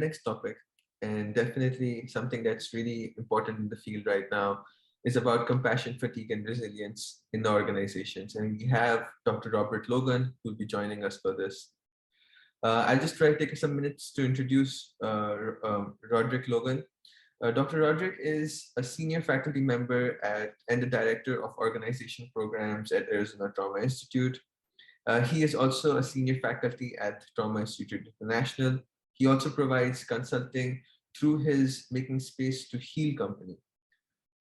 next topic, and definitely something that's really important in the field right now, is about compassion, fatigue, and resilience in the organizations. And we have Dr. Robert Logan, who'll be joining us for this. I'll just try to take some minutes to introduce Roderick Logan. Dr. Roderick is a senior faculty member and the director of organization programs at Arizona Trauma Institute. He is also a senior faculty at Trauma Institute International. He also provides consulting through his Making Space to Heal company.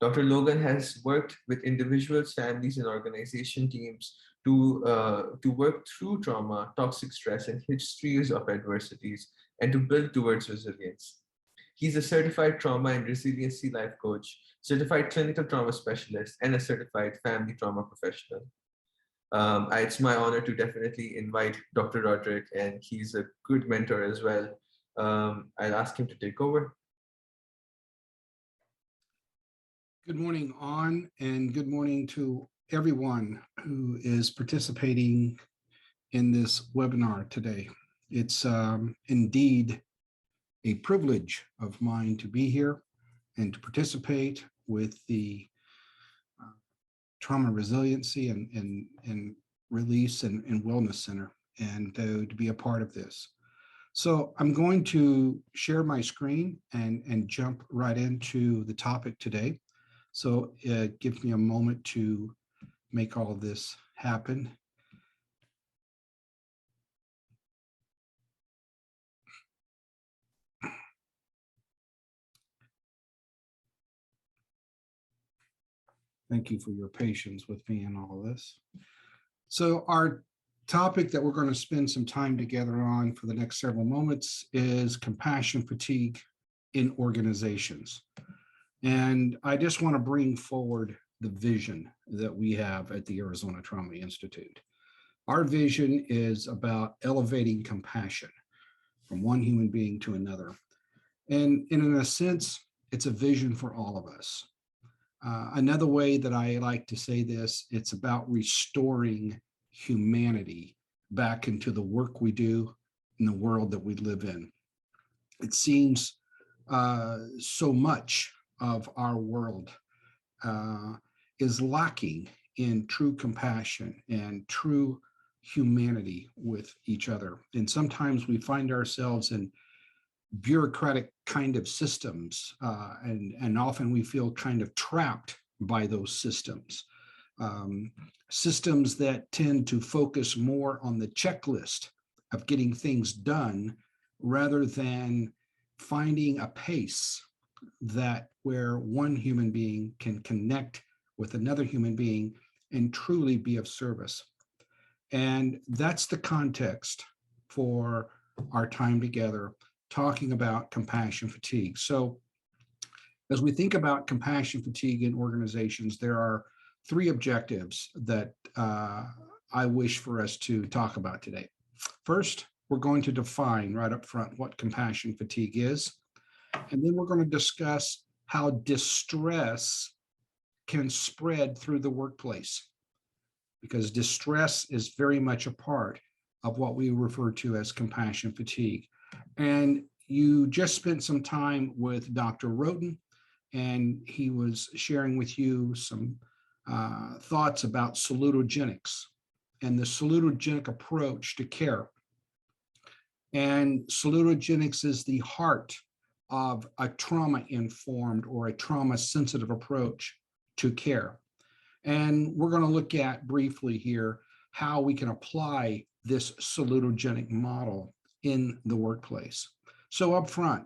Dr. Logan has worked with individuals, families, and organization teams to work through trauma, toxic stress, and histories of adversities, and to build towards resilience. He's a certified trauma and resiliency life coach, certified clinical trauma specialist, and a certified family trauma professional. It's my honor to definitely invite Dr. Roderick, and he's a good mentor as well. I'll ask him to take over. Good morning, and good morning to everyone who is participating in this webinar today. It's indeed a privilege of mine to be here and to participate with the Trauma Resiliency and Release and Wellness Center, and to be a part of this. So I'm going to share my screen and jump right into the topic today. So it gives me a moment to make all of this happen. Thank you for your patience with me and all of this. So our topic that we're going to spend some time together on for the next several moments is compassion fatigue in organizations. And I just want to bring forward the vision that we have at the Arizona Trauma Institute. Our vision is about elevating compassion from one human being to another. And in a sense, it's a vision for all of us. Another way that I like to say this, it's about restoring humanity back into the work we do in the world that we live in. It seems so much of our world is lacking in true compassion and true humanity with each other. And sometimes we find ourselves in bureaucratic kind of systems, and often we feel kind of trapped by those systems. Systems that tend to focus more on the checklist of getting things done rather than finding a pace that where one human being can connect with another human being and truly be of service. And that's the context for our time together, talking about compassion fatigue. So as we think about compassion fatigue in organizations, there are three objectives that I wish for us to talk about today. First, we're going to define right up front what compassion fatigue is. And then we're going to discuss how distress can spread through the workplace, because distress is very much a part of what we refer to as compassion fatigue. And you just spent some time with Dr. Roden, and he was sharing with you some thoughts about salutogenics and the salutogenic approach to care. And salutogenics is the heart of a trauma-informed or a trauma-sensitive approach to care. And we're going to look at briefly here how we can apply this salutogenic model in the workplace. So up front,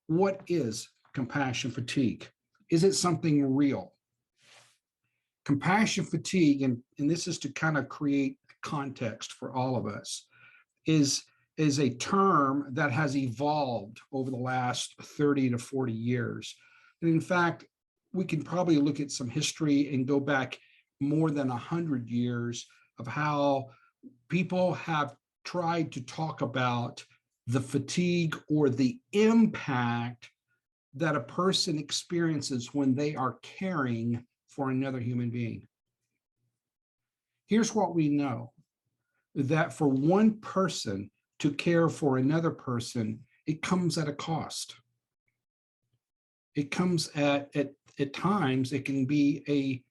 what is compassion fatigue? Is it something real? Compassion fatigue, and this is to kind of create context for all of us, is a term that has evolved over the last 30 to 40 years. And in fact, we can probably look at some history and go back more than 100 years of how people have tried to talk about the fatigue or the impact that a person experiences when they are caring for another human being. Here's what we know, that for one person to care for another person, it comes at a cost. It comes at times, it can be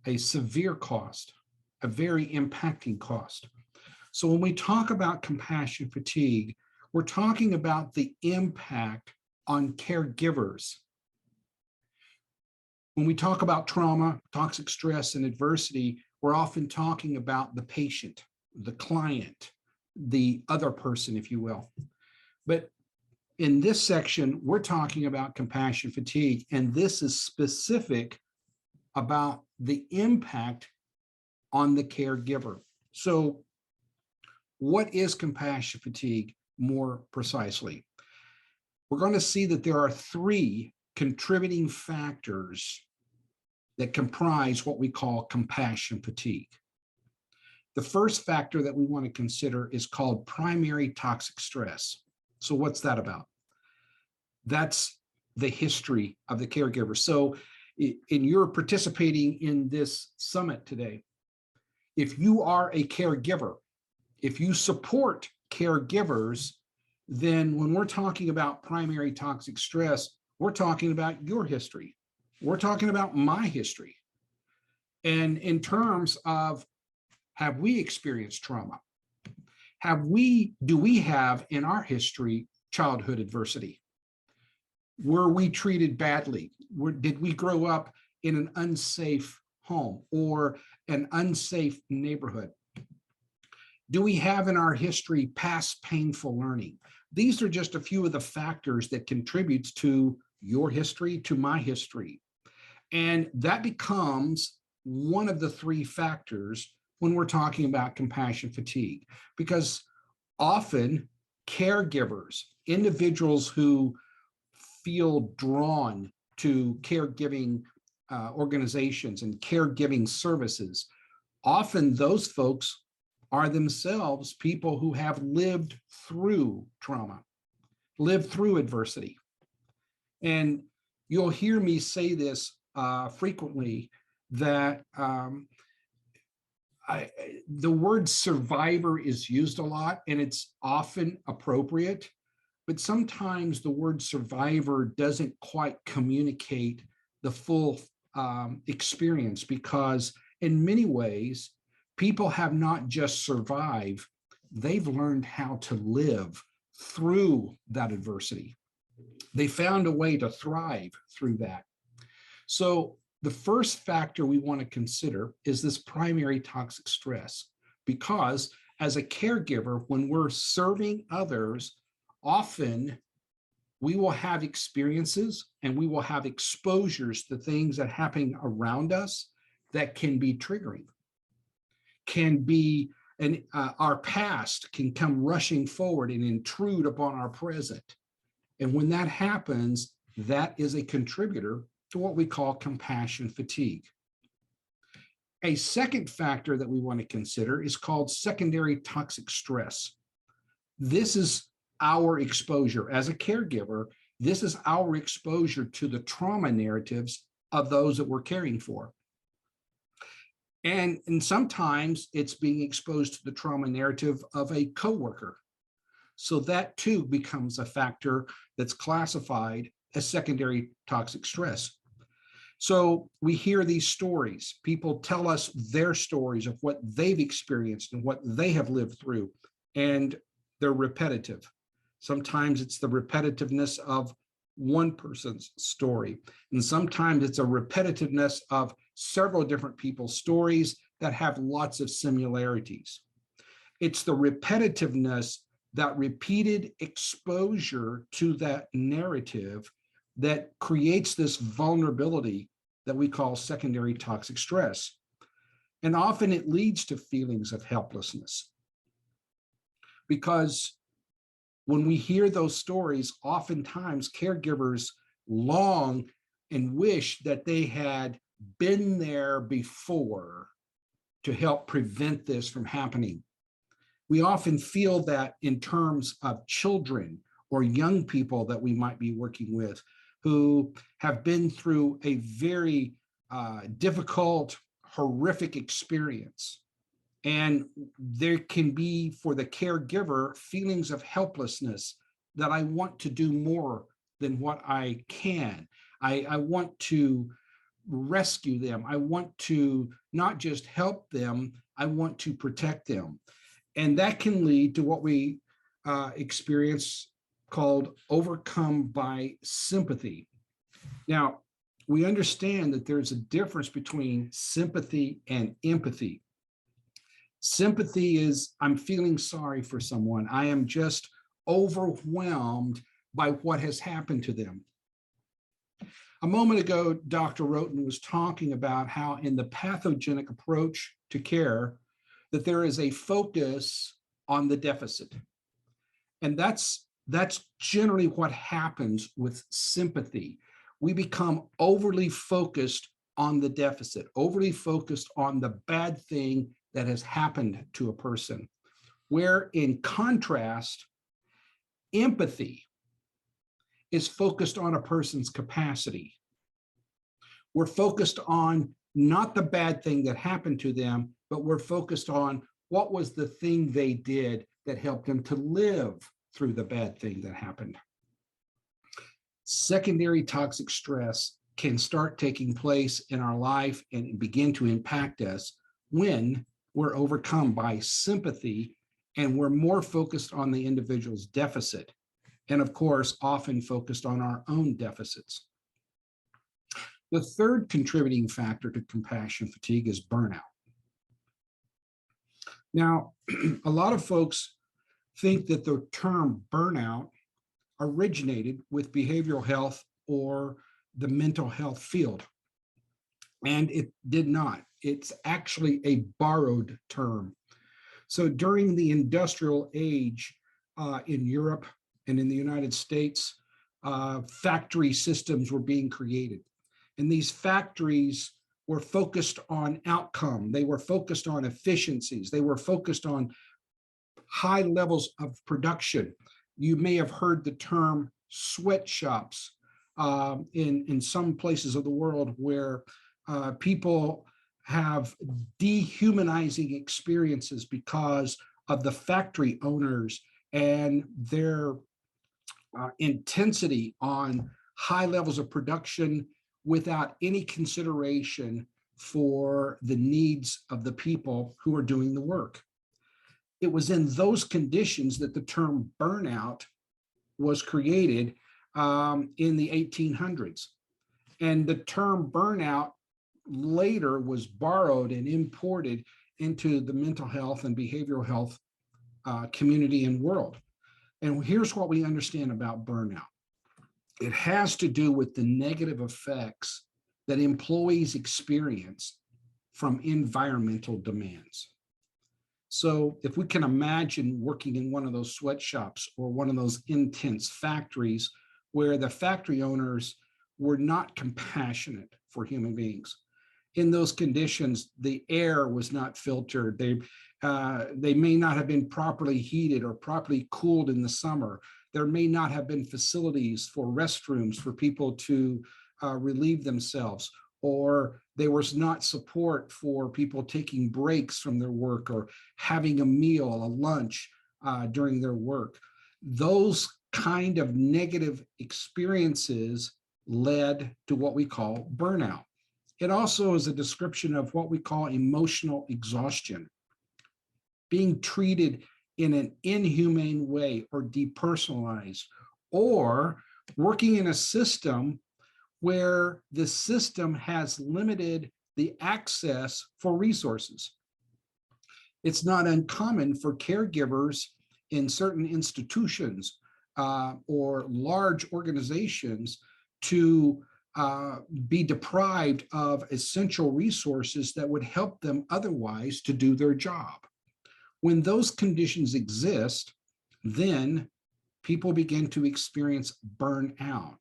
a severe cost, a very impacting cost. So when we talk about compassion fatigue, we're talking about the impact on caregivers. When we talk about trauma, toxic stress, and adversity, we're often talking about the patient, the client, the other person, if you will. But in this section, we're talking about compassion fatigue, and this is specific about the impact on the caregiver. So what is compassion fatigue more precisely? We're going to see that there are 3 contributing factors that comprise what we call compassion fatigue. The first factor that we want to consider is called primary toxic stress. So what's that about? That's the history of the caregiver. So in your participating in this summit today, if you are a caregiver, if you support caregivers, then when we're talking about primary toxic stress, we're talking about your history. We're talking about my history. And in terms of, have we experienced trauma? Do we have in our history childhood adversity? Were we treated badly? Did we grow up in an unsafe home or an unsafe neighborhood? Do we have in our history past painful learning? These are just a few of the factors that contributes to your history, to my history. And that becomes one of the 3 factors when we're talking about compassion fatigue, because often caregivers, individuals who feel drawn to caregiving organizations and caregiving services, often those folks are themselves people who have lived through trauma, lived through adversity. And you'll hear me say this frequently, that the word survivor is used a lot, and it's often appropriate, but sometimes the word survivor doesn't quite communicate the full experience, because in many ways, people have not just survived, they've learned how to live through that adversity. They found a way to thrive through that. So the first factor we want to consider is this primary toxic stress, because as a caregiver, when we're serving others, often we will have experiences and we will have exposures to things that happen around us that can be triggering, can be, and our past can come rushing forward and intrude upon our present. And when that happens, that is a contributor to what we call compassion fatigue. A second factor that we want to consider is called secondary toxic stress. This is our exposure as a caregiver. This is our exposure to the trauma narratives of those that we're caring for. And sometimes it's being exposed to the trauma narrative of a coworker. So that too becomes a factor that's classified as secondary toxic stress. So we hear these stories. People tell us their stories of what they've experienced and what they have lived through, and they're repetitive. Sometimes it's the repetitiveness of one person's story, and sometimes it's a repetitiveness of several different people's stories that have lots of similarities. It's the repetitiveness, that repeated exposure to that narrative, that creates this vulnerability that we call secondary toxic stress. And often it leads to feelings of helplessness, because when we hear those stories, oftentimes caregivers long and wish that they had been there before to help prevent this from happening. We often feel that in terms of children or young people that we might be working with who have been through a very difficult, horrific experience. And there can be, for the caregiver, feelings of helplessness that I want to do more than what I can. I want to rescue them. I want to not just help them, I want to protect them. And that can lead to what we experience called overcome by sympathy. Now, we understand that there's a difference between sympathy and empathy. Sympathy is, I'm feeling sorry for someone. I am just overwhelmed by what has happened to them. A moment ago, Dr. Roten was talking about how in the pathogenic approach to care, that there is a focus on the deficit. And that's generally what happens with sympathy. We become overly focused on the deficit, overly focused on the bad thing that has happened to a person. Where in contrast, empathy is focused on a person's capacity. We're focused on not the bad thing that happened to them, but we're focused on what was the thing they did that helped them to live through the bad thing that happened. Secondary toxic stress can start taking place in our life and begin to impact us when we're overcome by sympathy and we're more focused on the individual's deficit, and of course, often focused on our own deficits. The third contributing factor to compassion fatigue is burnout. Now, a lot of folks think that the term burnout originated with behavioral health or the mental health field, and it did not. It's actually a borrowed term. So during the industrial age in Europe and in the United States, factory systems were being created. And these factories were focused on outcome. They were focused on efficiencies. They were focused on high levels of production. You may have heard the term sweatshops in some places of the world where people have dehumanizing experiences because of the factory owners and their intensity on high levels of production without any consideration for the needs of the people who are doing the work. It was in those conditions that the term burnout was created in the 1800s. And the term burnout later was borrowed and imported into the mental health and behavioral health community and world. And here's what we understand about burnout. It has to do with the negative effects that employees experience from environmental demands. So if we can imagine working in one of those sweatshops or one of those intense factories where the factory owners were not compassionate for human beings. In those conditions, the air was not filtered. They may not have been properly heated or properly cooled in the summer. There may not have been facilities for restrooms for people to relieve themselves, or there was not support for people taking breaks from their work or having a meal, a lunch during their work. Those kind of negative experiences led to what we call burnout. It also is a description of what we call emotional exhaustion, being treated in an inhumane way or depersonalized, or working in a system where the system has limited the access for resources. It's not uncommon for caregivers in certain institutions or large organizations to be deprived of essential resources that would help them otherwise to do their job. When those conditions exist, then people begin to experience burnout.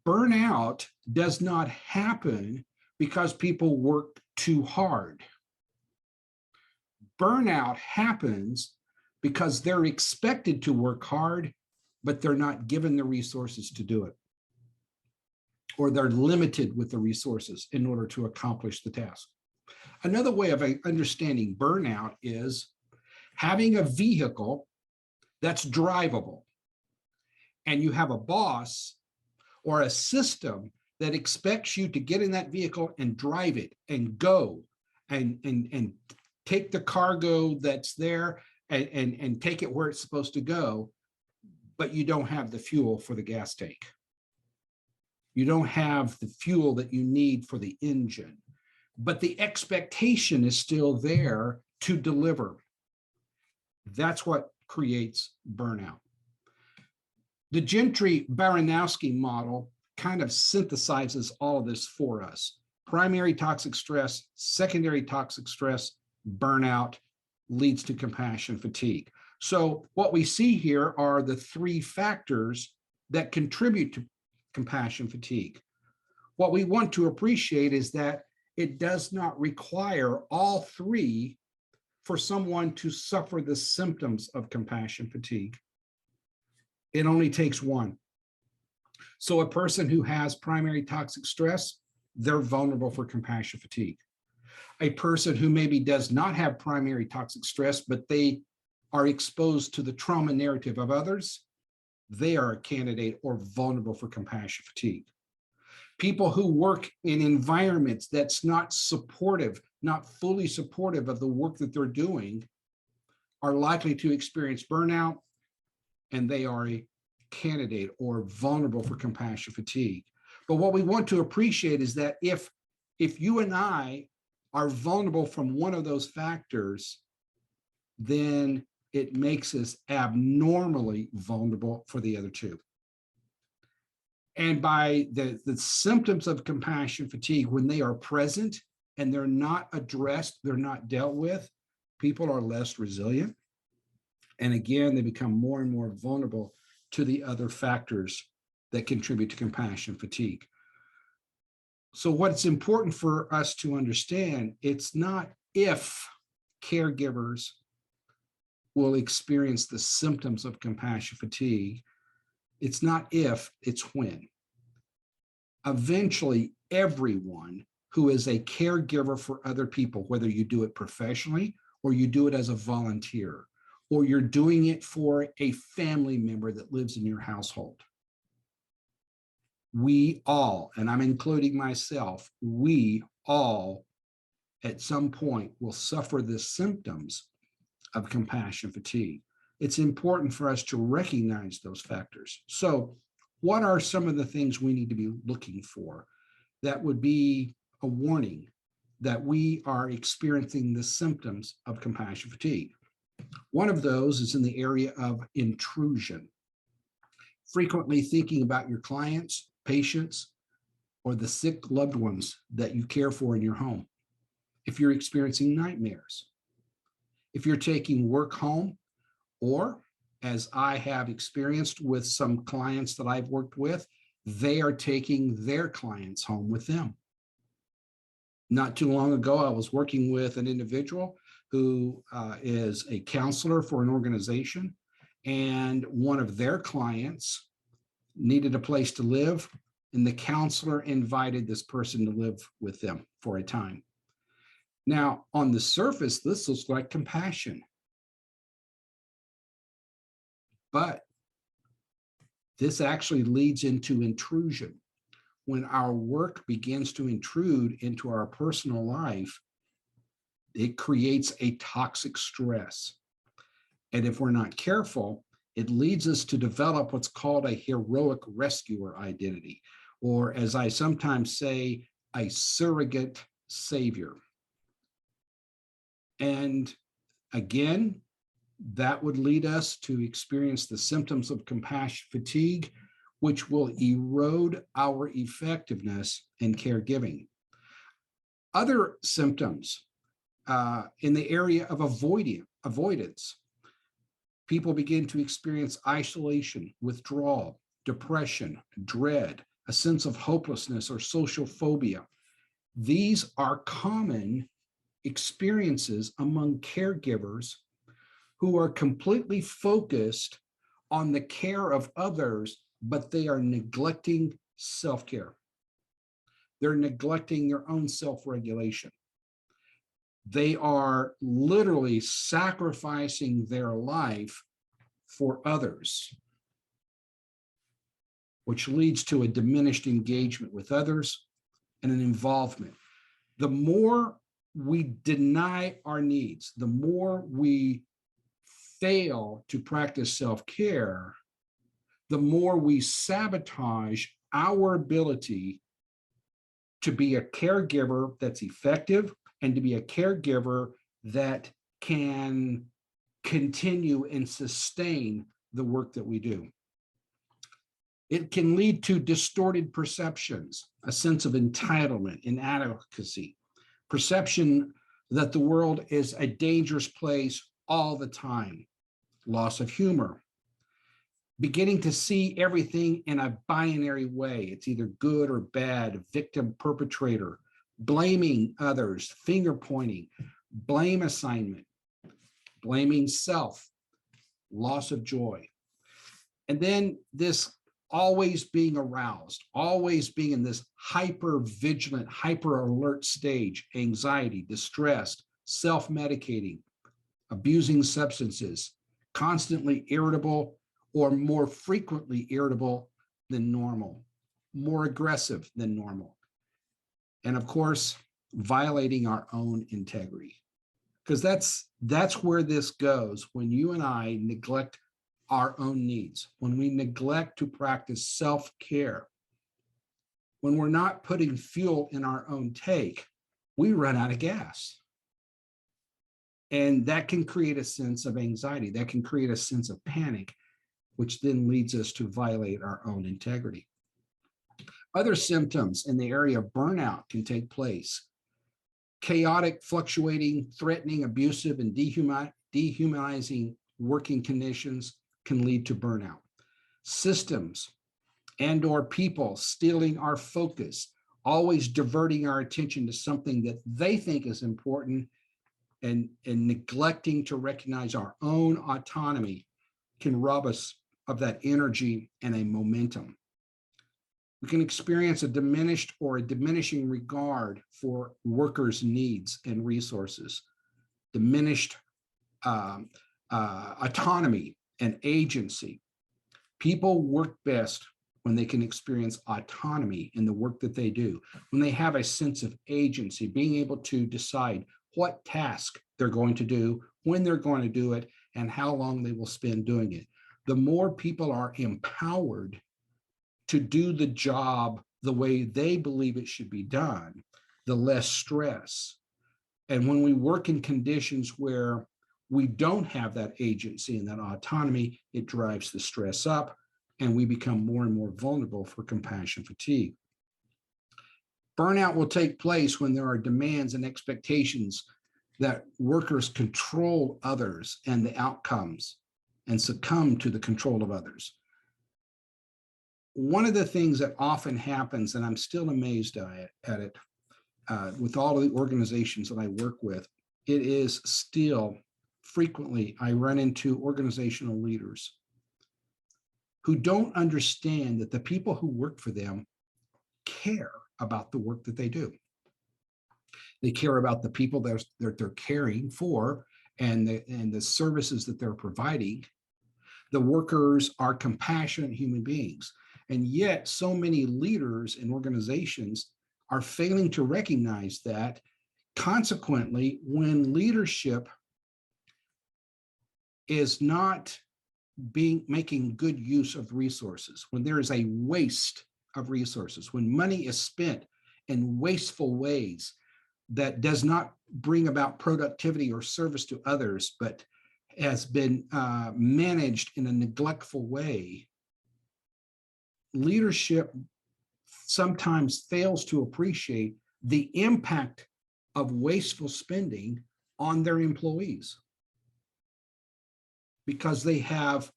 Burnout does not happen because people work too hard. Burnout happens because they're expected to work hard, but they're not given the resources to do it, or they're limited with the resources in order to accomplish the task. Another way of understanding burnout is having a vehicle that's drivable. and you have a boss or a system that expects you to get in that vehicle and drive it and go and take the cargo that's there and take it where it's supposed to go, but you don't have the fuel for the gas tank. You don't have the fuel that you need for the engine, but the expectation is still there to deliver. That's what creates burnout. The Gentry Baranowsky model kind of synthesizes all of this for us. Primary toxic stress, secondary toxic stress, burnout leads to compassion fatigue. So what we see here are the three factors that contribute to compassion fatigue. What we want to appreciate is that it does not require all three for someone to suffer the symptoms of compassion fatigue. It only takes one. So a person who has primary toxic stress, they're vulnerable for compassion fatigue. A person who maybe does not have primary toxic stress, but they are exposed to the trauma narrative of others, they are a candidate or vulnerable for compassion fatigue. People who work in environments that's not supportive, not fully supportive of the work that they're doing, are likely to experience burnout, and they are a candidate or vulnerable for compassion fatigue. But what we want to appreciate is that if you and I are vulnerable from one of those factors, then it makes us abnormally vulnerable for the other two. And by the symptoms of compassion fatigue, when they are present and they're not addressed, they're not dealt with, people are less resilient. And again, they become more and more vulnerable to the other factors that contribute to compassion fatigue. So what's important for us to understand, it's not if caregivers will experience the symptoms of compassion fatigue. It's not if, it's when. Eventually, everyone who is a caregiver for other people, whether you do it professionally or you do it as a volunteer, or you're doing it for a family member that lives in your household, we all, and I'm including myself, we all at some point will suffer the symptoms of compassion fatigue. It's important for us to recognize those factors. So what are some of the things we need to be looking for that would be a warning that we are experiencing the symptoms of compassion fatigue? One of those is in the area of intrusion. Frequently thinking about your clients, patients, or the sick loved ones that you care for in your home. If you're experiencing nightmares, if you're taking work home, or as I have experienced with some clients that I've worked with, they are taking their clients home with them. Not too long ago, I was working with an individual who is a counselor for an organization, and one of their clients needed a place to live, and the counselor invited this person to live with them for a time. Now, on the surface, this looks like compassion, but this actually leads into intrusion. When our work begins to intrude into our personal life, it creates a toxic stress. And if we're not careful, it leads us to develop what's called a heroic rescuer identity, or as I sometimes say, a surrogate savior. And again, that would lead us to experience the symptoms of compassion fatigue, which will erode our effectiveness in caregiving. Other symptoms in the area of avoidance, people begin to experience isolation, withdrawal, depression, dread, a sense of hopelessness or social phobia. These are common experiences among caregivers who are completely focused on the care of others, but they are neglecting self-care. They're neglecting their own self-regulation. They are literally sacrificing their life for others. which leads to a diminished engagement with others and an involvement. The more we deny our needs, the more we fail to practice self-care, the more we sabotage our ability to be a caregiver that's effective and to be a caregiver that can continue and sustain the work that we do. It can lead to distorted perceptions, a sense of entitlement, inadequacy, perception that the world is a dangerous place all the time, loss of humor, beginning to see everything in a binary way. It's either good or bad, victim, perpetrator, blaming others, finger pointing, blame assignment, blaming self, loss of joy. And then this always being aroused, always being in this hyper vigilant, hyper alert stage, anxiety, distressed, self-medicating, abusing substances, constantly irritable or more frequently irritable than normal, more aggressive than normal. And of course, violating our own integrity. Because that's where this goes when you and I neglect our own needs, when we neglect to practice self-care, when we're not putting fuel in our own tank, we run out of gas. And that can create a sense of anxiety, that can create a sense of panic, which then leads us to violate our own integrity. Other symptoms in the area of burnout can take place. Chaotic, fluctuating, threatening, abusive, and dehumanizing working conditions can lead to burnout. Systems and/or people stealing our focus, always diverting our attention to something that they think is important and neglecting to recognize our own autonomy can rob us of that energy and a momentum. We can experience a diminished or a diminishing regard for workers' needs and resources, diminished autonomy and agency. People work best when they can experience autonomy in the work that they do, when they have a sense of agency, being able to decide what task they're going to do, when they're going to do it, and how long they will spend doing it. The more people are empowered to do the job the way they believe it should be done, the less stress. And when we work in conditions where we don't have that agency and that autonomy, it drives the stress up and we become more and more vulnerable for compassion fatigue. Burnout will take place when there are demands and expectations that workers control others and the outcomes and succumb to the control of others. One of the things that often happens, and I'm still amazed at it, with all of the organizations that I work with, it is still frequently I run into organizational leaders who don't understand that the people who work for them care about the work that they do. They care about the people that they're caring for and the services that they're providing. The workers are compassionate human beings. And yet so many leaders and organizations are failing to recognize that. Consequently, when leadership is not making good use of resources, when there is a waste of resources, when money is spent in wasteful ways that does not bring about productivity or service to others, but has been managed in a neglectful way, leadership sometimes fails to appreciate the impact of wasteful spending on their employees because they have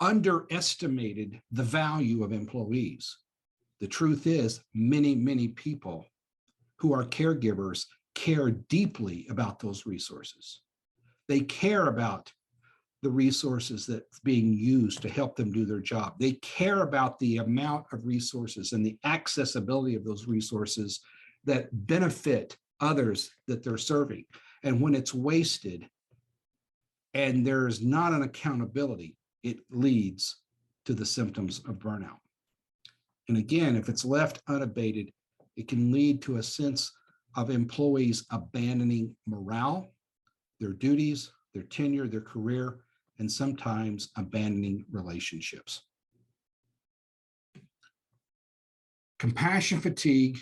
underestimated the value of employees. The truth is, many, many people who are caregivers care deeply about those resources. They care about the resources that's being used to help them do their job. They care about the amount of resources and the accessibility of those resources that benefit others that they're serving. And when it's wasted and there's not an accountability, it leads to the symptoms of burnout. And again, if it's left unabated, it can lead to a sense of employees abandoning morale, their duties, their tenure, their career, and sometimes abandoning relationships. Compassion fatigue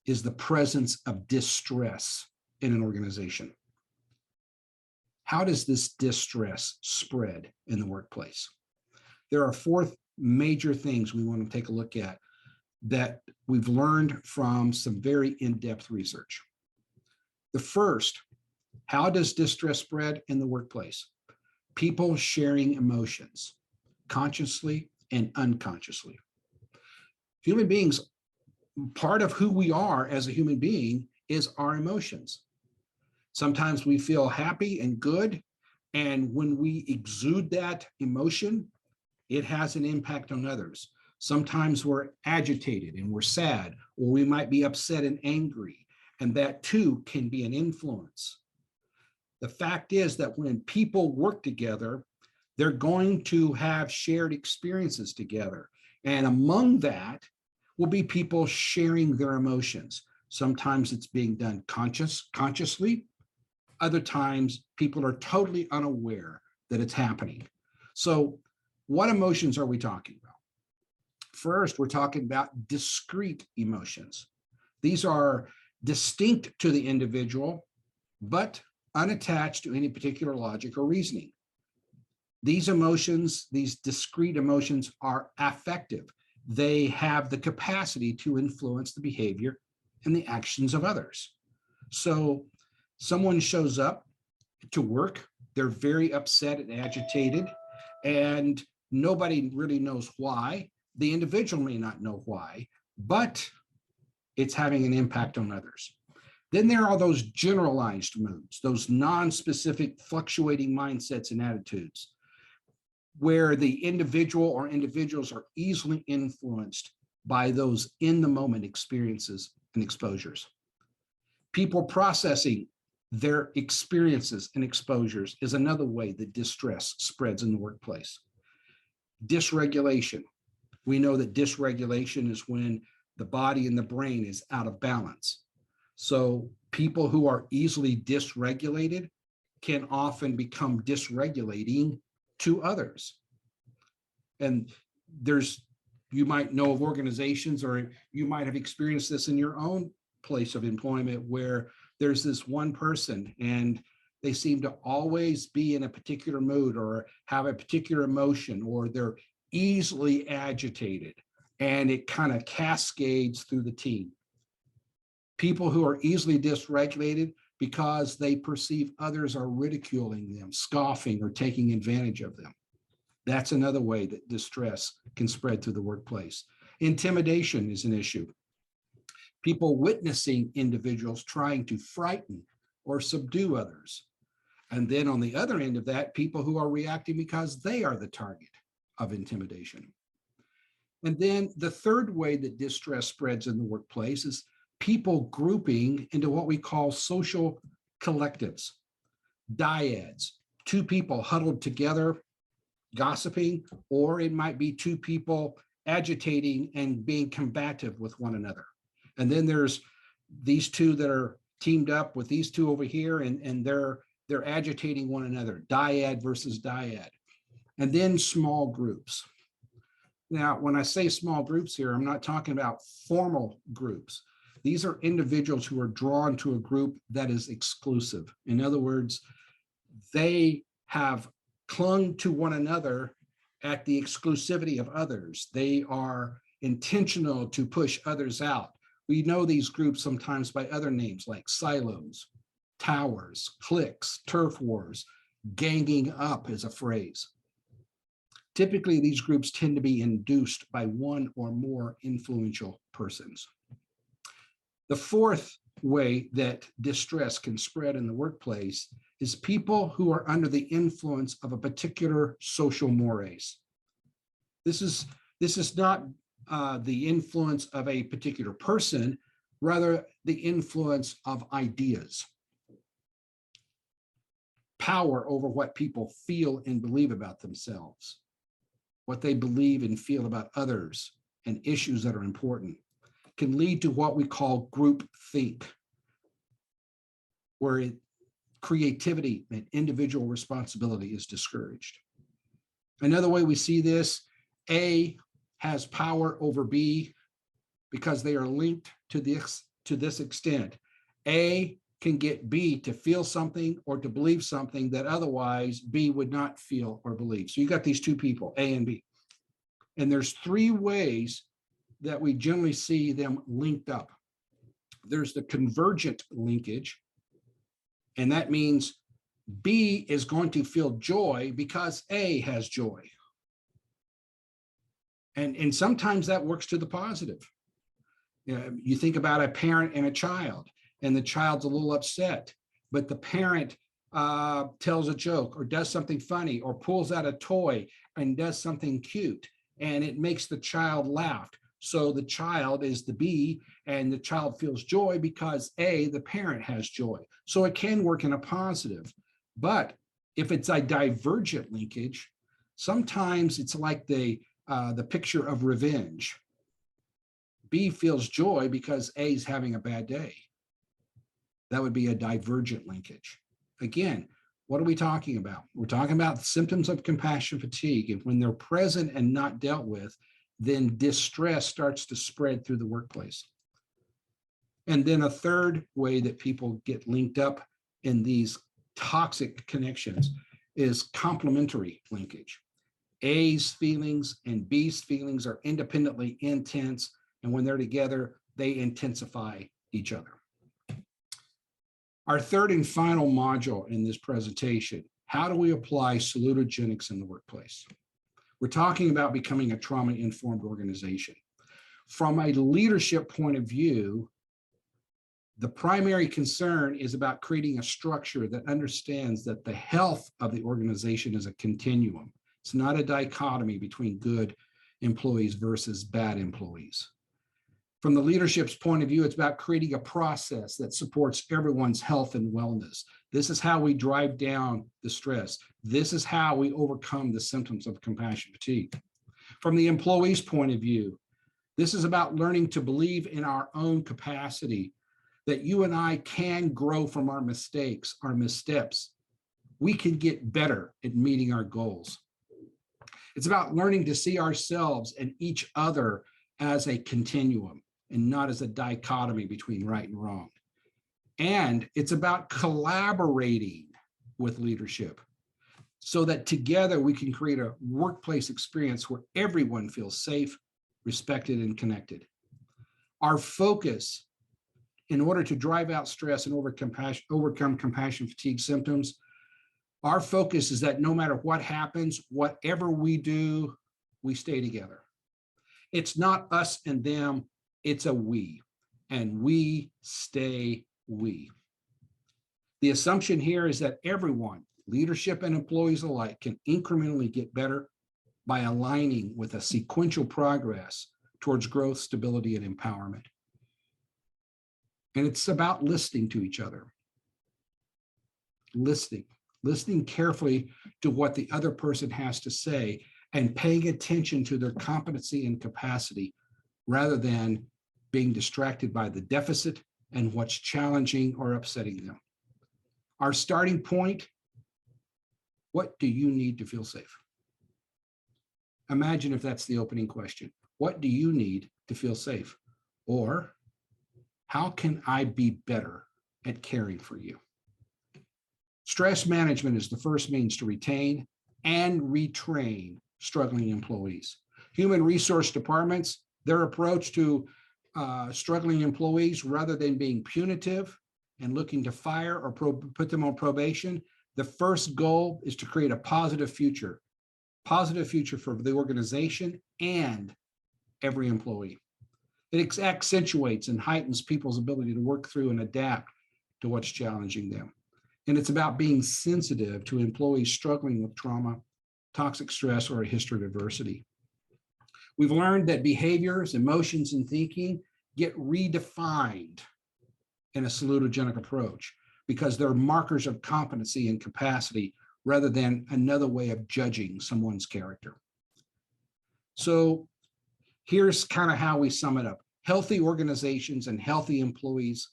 is the presence of distress in an organization. How does this distress spread in the workplace? There are four major things we want to take a look at that we've learned from some very in-depth research. The first, how does distress spread in the workplace? People sharing emotions, consciously and unconsciously. Human beings, part of who we are as a human being is our emotions. Sometimes we feel happy and good, and when we exude that emotion, it has an impact on others. Sometimes we're agitated and we're sad, or we might be upset and angry, and that too can be an influence. The fact is that when people work together, they're going to have shared experiences together. And among that will be people sharing their emotions. Sometimes it's being done consciously. Other times people are totally unaware that it's happening. So what emotions are we talking about? First, we're talking about discrete emotions. These are distinct to the individual, but unattached to any particular logic or reasoning. These emotions, these discrete emotions, are affective. They have the capacity to influence the behavior and the actions of others. So someone shows up to work, they're very upset and agitated, and nobody really knows why. The individual may not know why, but it's having an impact on others. Then there are those generalized moods, those non-specific fluctuating mindsets and attitudes, where the individual or individuals are easily influenced by those in-the-moment experiences and exposures. People processing their experiences and exposures is another way that distress spreads in the workplace. Dysregulation. We know that dysregulation is when the body and the brain is out of balance. So people who are easily dysregulated can often become dysregulating to others. And you might know of organizations, or you might have experienced this in your own place of employment, where there's this one person and they seem to always be in a particular mood or have a particular emotion, or they're easily agitated, and it kind of cascades through the team. People who are easily dysregulated because they perceive others are ridiculing them, scoffing, or taking advantage of them. That's another way that distress can spread through the workplace. Intimidation is an issue. People witnessing individuals trying to frighten or subdue others. And then on the other end of that, people who are reacting because they are the target of intimidation. And then the third way that distress spreads in the workplace is people grouping into what we call social collectives, dyads, two people huddled together, gossiping, or it might be two people agitating and being combative with one another. And then there's these two that are teamed up with these two over here, and they're agitating one another, dyad versus dyad. And then small groups. Now, when I say small groups here, I'm not talking about formal groups. These are individuals who are drawn to a group that is exclusive. In other words, they have clung to one another at the exclusivity of others. They are intentional to push others out. We know these groups sometimes by other names like silos, towers, cliques, turf wars. Ganging up is a phrase. Typically, these groups tend to be induced by one or more influential persons. The fourth way that distress can spread in the workplace is people who are under the influence of a particular social mores. This is not the influence of a particular person, rather the influence of ideas. Power over what people feel and believe about themselves, what they believe and feel about others, and issues that are important, can lead to what we call group think, where creativity and individual responsibility is discouraged. Another way we see this, A has power over B because they are linked to this extent. A can get B to feel something or to believe something that otherwise B would not feel or believe. So you got these two people, A and B. And there's three ways that we generally see them linked up. There's the convergent linkage, and that means B is going to feel joy because A has joy. And sometimes that works to the positive. You think about a parent and a child, and the child's a little upset, but the parent tells a joke or does something funny or pulls out a toy and does something cute, and it makes the child laugh. So the child is the B, and the child feels joy because A, the parent has joy. So it can work in a positive. But if it's a divergent linkage, sometimes it's like the picture of revenge. B feels joy because A is having a bad day. That would be a divergent linkage. Again, what are we talking about? We're talking about symptoms of compassion fatigue. And when they're present and not dealt with, then distress starts to spread through the workplace. And then a third way that people get linked up in these toxic connections is complementary linkage. A's feelings and B's feelings are independently intense, and when they're together, they intensify each other. Our third and final module in this presentation, how do we apply salutogenics in the workplace? We're talking about becoming a trauma-informed organization. From a leadership point of view, the primary concern is about creating a structure that understands that the health of the organization is a continuum. It's not a dichotomy between good employees versus bad employees. From the leadership's point of view, it's about creating a process that supports everyone's health and wellness. This is how we drive down the stress. This is how we overcome the symptoms of compassion fatigue. From the employee's point of view, this is about learning to believe in our own capacity, that you and I can grow from our mistakes, our missteps. We can get better at meeting our goals. It's about learning to see ourselves and each other as a continuum and not as a dichotomy between right and wrong. And it's about collaborating with leadership so that together we can create a workplace experience where everyone feels safe, respected, and connected. Our focus in order to drive out stress and overcome compassion fatigue symptoms, our focus is that no matter what happens, whatever we do, we stay together. It's not us and them, it's a we, and we stay we. The assumption here is that everyone, leadership and employees alike, can incrementally get better by aligning with a sequential progress towards growth, stability, and empowerment. And it's about listening to each other. Listening carefully to what the other person has to say and paying attention to their competency and capacity rather than being distracted by the deficit and what's challenging or upsetting them. Our starting point, what do you need to feel safe? Imagine if that's the opening question. What do you need to feel safe? Or how can I be better at caring for you? Stress management is the first means to retain and retrain struggling employees. Human resource departments, their approach to struggling employees, rather than being punitive and looking to fire or put them on probation, the first goal is to create a positive future for the organization and every employee. It accentuates and heightens people's ability to work through and adapt to what's challenging them. And it's about being sensitive to employees struggling with trauma, toxic stress, or a history of adversity. We've learned that behaviors, emotions, and thinking get redefined in a salutogenic approach because they're markers of competency and capacity rather than another way of judging someone's character. So Here's kind of how we sum it up. Healthy organizations and healthy employees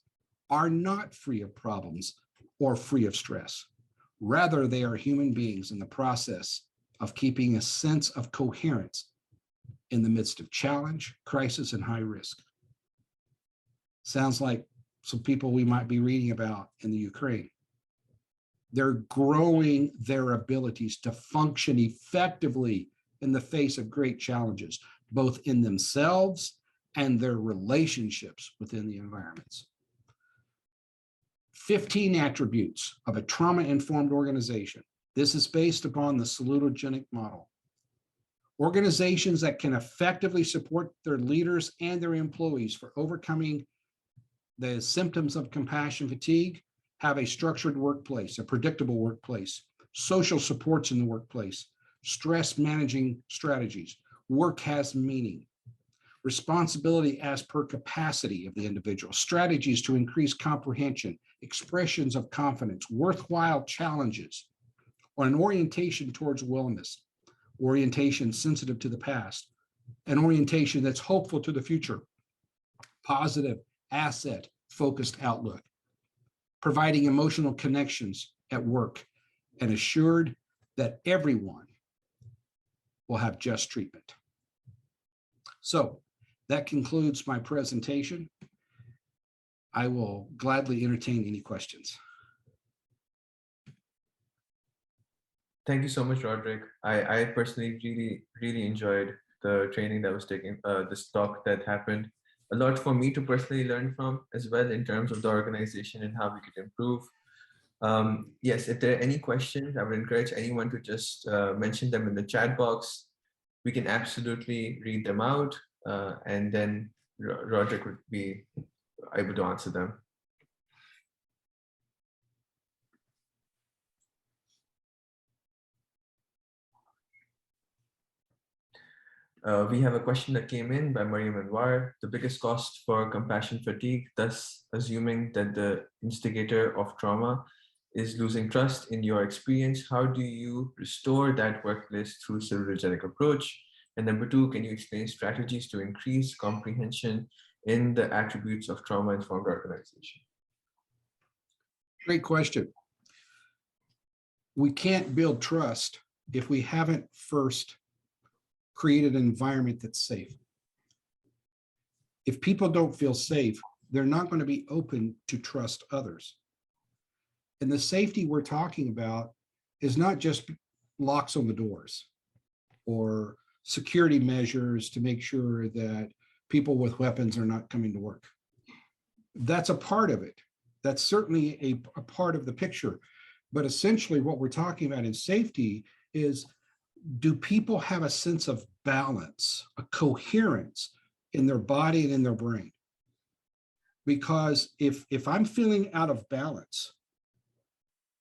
are not free of problems or free of stress. Rather, they are human beings in the process of keeping a sense of coherence in the midst of challenge, crisis, and high risk. Sounds like some people we might be reading about in the Ukraine. They're growing their abilities to function effectively in the face of great challenges, both in themselves and their relationships within the environments. 15 attributes of a trauma-informed organization. This is based upon the salutogenic model. Organizations that can effectively support their leaders and their employees for overcoming the symptoms of compassion fatigue have a structured workplace, a predictable workplace, social supports in the workplace, stress managing strategies, work has meaning, responsibility as per capacity of the individual, strategies to increase comprehension, expressions of confidence, worthwhile challenges, or an orientation towards wellness, orientation sensitive to the past, an orientation that's hopeful to the future, positive, asset, focused outlook, providing emotional connections at work, and assured that everyone will have just treatment. So that concludes my presentation. I will gladly entertain any questions. Thank you so much, Roderick. I personally really enjoyed the training that was taken, this talk that happened. A lot for me to personally learn from as well in terms of the organization and how we could improve. Yes, if there are any questions, I would encourage anyone to just mention them in the chat box. We can absolutely read them out, and then Roderick would be able to answer them. We have a question that came in by Mariam Anwar. The biggest cost for compassion fatigue, thus assuming that the instigator of trauma is losing trust in your experience. How do you restore that workplace through salutogenic approach? And number two, can you explain strategies to increase comprehension in the attributes of trauma-informed organization? Great question. We can't build trust if we haven't first created an environment that's safe. If people don't feel safe, they're not going to be open to trust others. And the safety we're talking about is not just locks on the doors or security measures to make sure that people with weapons are not coming to work. That's a part of it. That's certainly a part of the picture. But essentially what we're talking about in safety is, do people have a sense of balance, a coherence in their body and in their brain? Because if I'm feeling out of balance,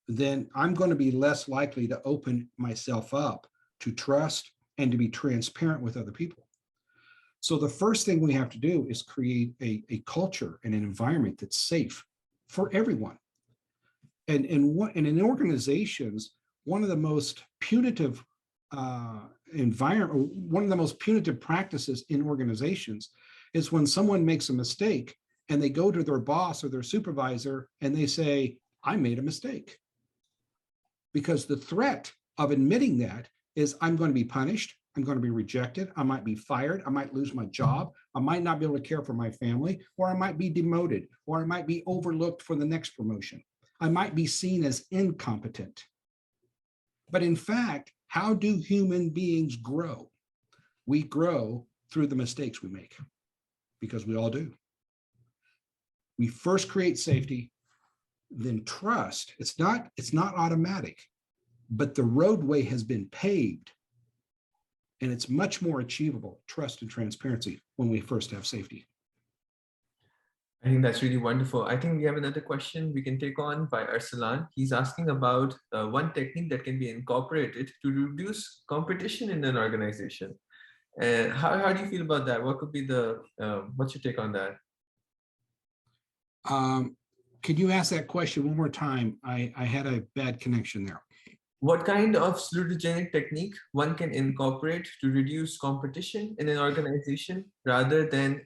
then I'm going to be less likely to open myself up to trust and to be transparent with other people. So the first thing we have to do is create a culture and an environment that's safe for everyone. And in organizations, one of the most punitive one of the most punitive practices in organizations is when someone makes a mistake and they go to their boss or their supervisor and they say, I made a mistake. Because the threat of admitting that is, I'm going to be punished, I'm going to be rejected, I might be fired, I might lose my job, I might not be able to care for my family, or I might be demoted, or I might be overlooked for the next promotion. I might be seen as incompetent. But in fact, how do human beings grow? We grow through the mistakes we make, because we all do. We first create safety, then trust. It's not automatic, but the roadway has been paved, and it's much more achievable, trust and transparency, when we first have safety. I think that's really wonderful. I think we have another question we can take on by Arsalan. He's asking about one technique that can be incorporated to reduce competition in an organization. And how do you feel about that? What could be what's your take on that? Could you ask that question one more time? I had a bad connection there. what kind of salutogenic technique one can incorporate to reduce competition in an organization rather than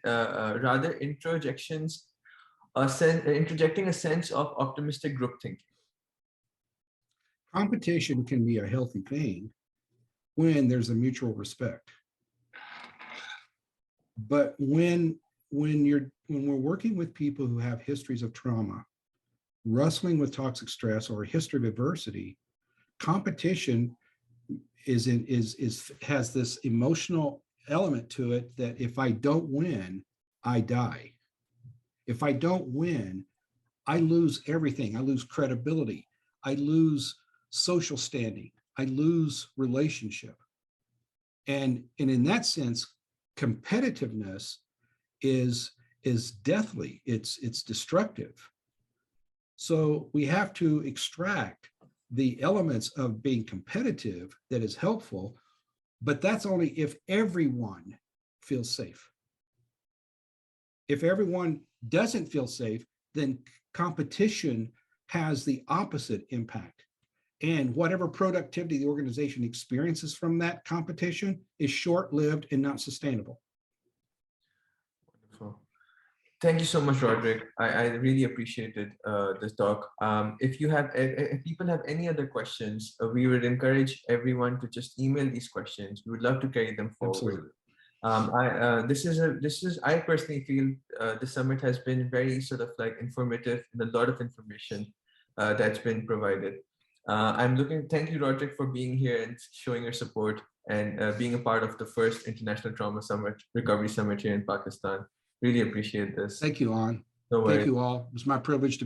interjecting a sense of optimistic group thinking. Competition can be a healthy thing when there's a mutual respect. But when we're working with people who have histories of trauma, wrestling with toxic stress, or a history of adversity, competition has this emotional element to it that if I don't win, I die. If I don't win, I lose everything. I lose credibility. I lose social standing. I lose relationship. And in that sense, competitiveness is deathly. It's destructive. So we have to extract the elements of being competitive that is helpful, but that's only if everyone feels safe. If everyone doesn't feel safe, then competition has the opposite impact. And whatever productivity the organization experiences from that competition is short-lived and not sustainable. Wonderful. Thank you so much, Roderick. I really appreciated this talk. If people have any other questions, we would encourage everyone to just email these questions. We would love to carry them forward. Absolutely. I personally feel the summit has been very sort of like informative and a lot of information that's been provided. Thank you, Roderick, for being here and showing your support and being a part of the first International Trauma Summit, Recovery Summit here in Pakistan. Really appreciate this. Thank you, Lon. No worries. Thank you all. It was my privilege to be